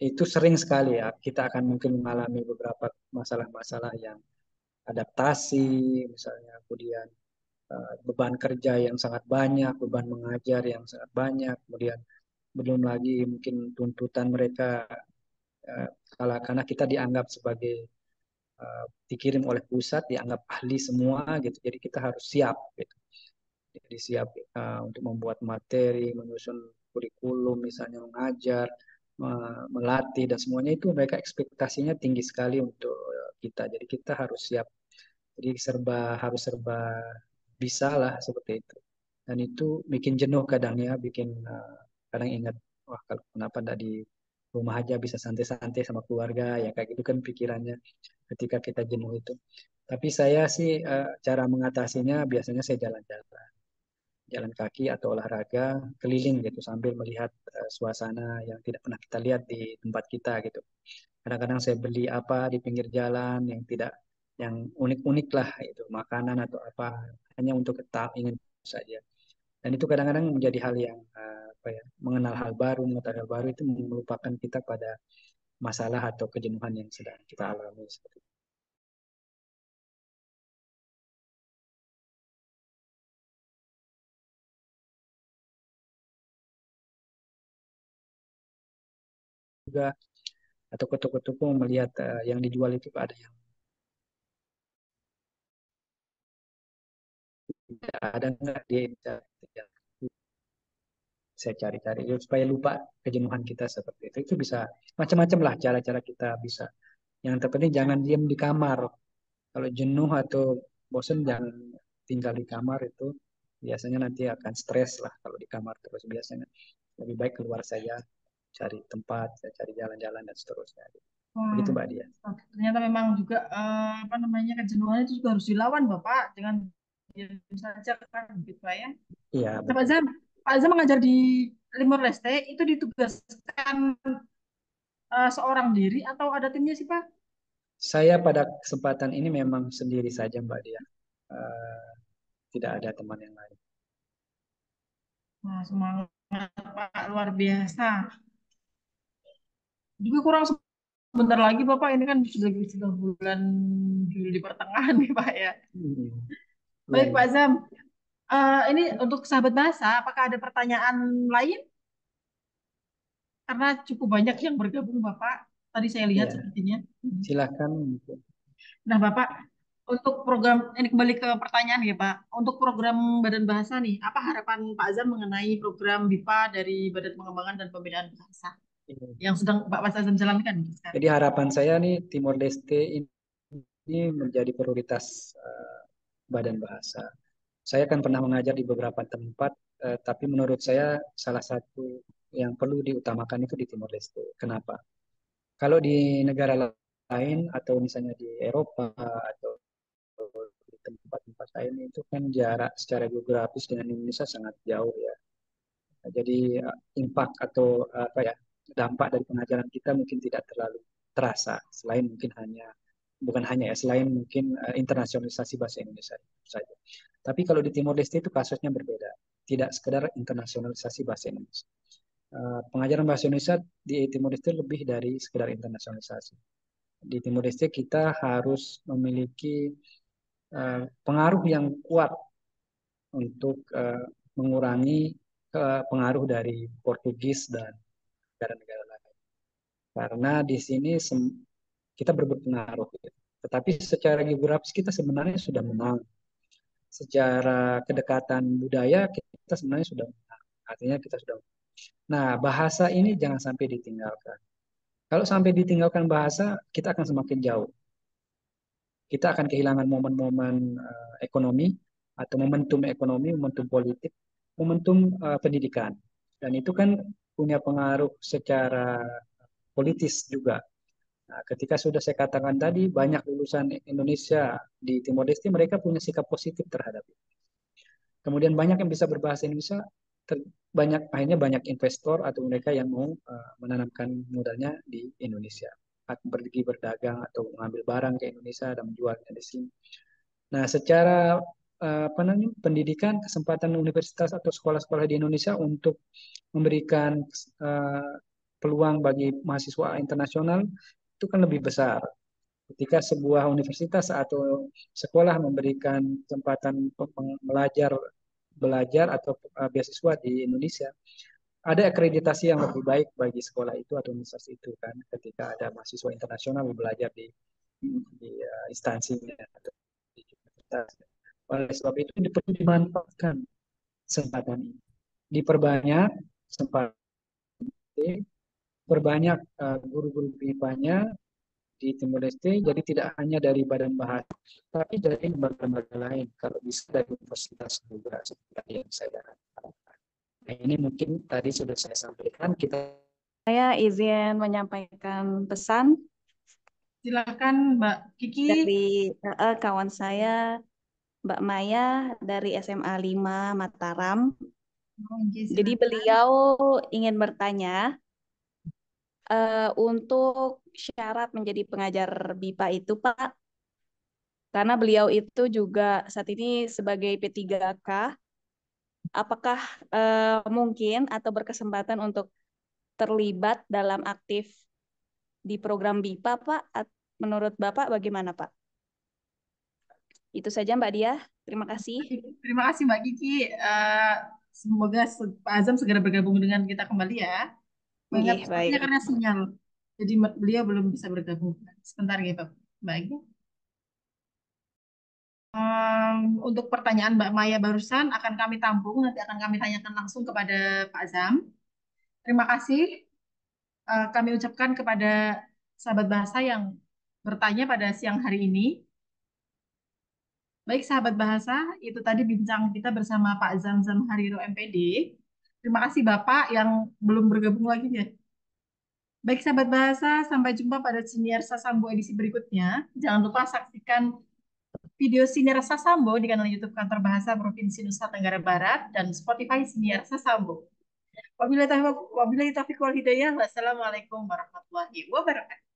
itu sering sekali ya. Kita akan mungkin mengalami beberapa masalah-masalah yang adaptasi, misalnya kemudian beban kerja yang sangat banyak, beban mengajar yang sangat banyak, kemudian belum lagi mungkin tuntutan mereka eh, karena kita dianggap sebagai dikirim oleh pusat, dianggap ahli semua gitu, jadi kita harus siap gitu. Jadi siap untuk membuat materi, menyusun kurikulum, misalnya mengajar, melatih dan semuanya itu mereka ekspektasinya tinggi sekali untuk kita. Jadi kita harus siap. Jadi harus serba bisa lah seperti itu. Dan itu bikin jenuh kadang ya, bikin kadang ingat, wah kalau kenapa enggak di rumah aja bisa santai-santai sama keluarga ya, kayak gitu kan pikirannya ketika kita jenuh itu. Tapi saya sih cara mengatasinya biasanya saya jalan-jalan, jalan kaki atau olahraga keliling gitu sambil melihat suasana yang tidak pernah kita lihat di tempat kita gitu. Kadang-kadang saya beli apa di pinggir jalan yang tidak, yang unik-unik lah itu, makanan atau apa, hanya untuk kita ingin saja. Dan itu kadang-kadang menjadi hal yang apa ya, mengenal hal baru, mengetahui hal baru itu melupakan kita pada masalah atau kejenuhan yang sedang kita alami seperti itu. Juga atau ke toko-toko melihat yang dijual itu ada yang tidak ada nggak, dia bisa, saya cari-cari ya, supaya lupa kejenuhan kita seperti itu. Itu bisa macam-macam lah cara-cara kita bisa. Yang terpenting jangan diam di kamar. Kalau jenuh atau bosan jangan tinggal di kamar, itu biasanya nanti akan stres lah kalau di kamar terus. Biasanya lebih baik keluar saja, cari tempat, cari jalan-jalan dan seterusnya. Wah, Begitu Mbak Dia. ternyata memang juga apa namanya kejenuhan itu juga harus dilawan, Bapak. Jangan diam saja kan gitu Pak ya. Iya Nah, Pak betul. Zam, Pak Zam mengajar di Timor Leste itu ditugaskan seorang diri atau ada timnya sih Pak? Saya pada kesempatan ini memang sendiri saja Mbak Dia. Eh, tidak ada teman yang lain. Nah, semangat Pak luar biasa. Juga kurang sebentar lagi Bapak, ini kan sudah bulan Juli pertengahan nih Pak ya. Hmm. Iya, Baik iya. Pak Zam, ini untuk sahabat bahasa, apakah ada pertanyaan lain? Karena cukup banyak yang bergabung Bapak. Tadi saya lihat Iya, sepertinya. silakan. Nah Bapak, untuk program, ini kembali ke pertanyaan ya Pak. Untuk program Badan Bahasa nih, apa harapan Pak Zam mengenai program BIPA dari Badan Pengembangan dan Pembinaan Bahasa yang sedang Pak Azam jalankan sekarang? Jadi harapan saya nih Timor Leste ini menjadi prioritas Badan Bahasa. Saya kan pernah mengajar di beberapa tempat, tapi menurut saya salah satu yang perlu diutamakan itu di Timor Leste. Kenapa? Kalau di negara lain atau misalnya di Eropa atau di tempat-tempat lain itu itu kan jarak secara geografis dengan Indonesia sangat jauh ya. Jadi impact atau apa ya, dampak dari pengajaran kita mungkin tidak terlalu terasa, selain mungkin hanya bukan hanya ya, selain mungkin internasionalisasi bahasa Indonesia saja. Tapi kalau di Timor Leste itu kasusnya berbeda, tidak sekedar internasionalisasi bahasa Indonesia. Pengajaran bahasa Indonesia di Timor Leste lebih dari sekedar internasionalisasi. Di Timor Leste kita harus memiliki pengaruh yang kuat untuk mengurangi pengaruh dari Portugis dan negara-negara lain. Karena di sini kita berpengaruh. Gitu. Tetapi secara geografis kita sebenarnya sudah menang. Secara kedekatan budaya kita sebenarnya sudah menang. Artinya kita sudah. Nah, bahasa ini jangan sampai ditinggalkan. Kalau sampai ditinggalkan bahasa, kita akan semakin jauh. Kita akan kehilangan momen-momen ekonomi atau momentum ekonomi, momentum politik, momentum pendidikan. Dan itu kan punya pengaruh secara politis juga. Nah, ketika sudah saya katakan tadi, banyak lulusan Indonesia di Timor Leste, mereka punya sikap positif terhadap itu. Kemudian banyak yang bisa berbahasa Indonesia, akhirnya banyak investor atau mereka yang mau menanamkan modalnya di Indonesia, pergi berdagang atau mengambil barang ke Indonesia dan menjualnya di sini. Nah, secara apa namanya, pendidikan, kesempatan universitas atau sekolah-sekolah di Indonesia untuk memberikan peluang bagi mahasiswa internasional itu kan lebih besar. Ketika sebuah universitas atau sekolah memberikan kesempatan belajar atau beasiswa di Indonesia, ada akreditasi yang lebih baik bagi sekolah itu atau universitas itu kan, ketika ada mahasiswa internasional belajar di instansinya atau di universitas. Oleh sebab itu perlu dimanfaatkan kesempatan ini, diperbanyak kesempatan, perbanyak guru-guru BIPA-nya di Timor Leste, jadi tidak hanya dari badan bahasa, tapi dari lembaga-lembaga lain, kalau bisa dari universitas juga, seperti yang saya katakan. Nah, ini mungkin tadi sudah saya sampaikan, Saya izin menyampaikan pesan Silakan Mbak Kiki. dari kawan saya, Mbak Maya dari SMA 5 Mataram. Jadi beliau ingin bertanya, untuk syarat menjadi pengajar BIPA itu, Pak, karena beliau itu juga saat ini sebagai P3K, apakah mungkin atau berkesempatan untuk terlibat dalam aktif di program BIPA, Pak? Menurut Bapak bagaimana, Pak? Itu saja, Mbak Dia. Terima kasih. Terima kasih Mbak Kiki. Semoga Pak Azam segera bergabung dengan kita kembali ya. Mengingat Oke, sepertinya baik. karena sinyal. Jadi beliau belum bisa bergabung. Sebentar gitu. Baik. Untuk pertanyaan Mbak Maya barusan akan kami tampung, nanti akan kami tanyakan langsung kepada Pak Azam. Terima kasih kami ucapkan kepada sahabat bahasa yang bertanya pada siang hari ini. Baik sahabat bahasa, itu tadi bincang kita bersama Pak Zamzam Hariro MPD. Terima kasih Bapak yang belum bergabung lagi ya. Baik sahabat bahasa, sampai jumpa pada Siniar Sasambo edisi berikutnya. Jangan lupa saksikan video Siniar Sasambo di kanal YouTube Kantor Bahasa Provinsi Nusa Tenggara Barat dan Spotify Siniar Sasambo. Wabillahi taufiq wal hidayah. Wassalamualaikum warahmatullahi wabarakatuh.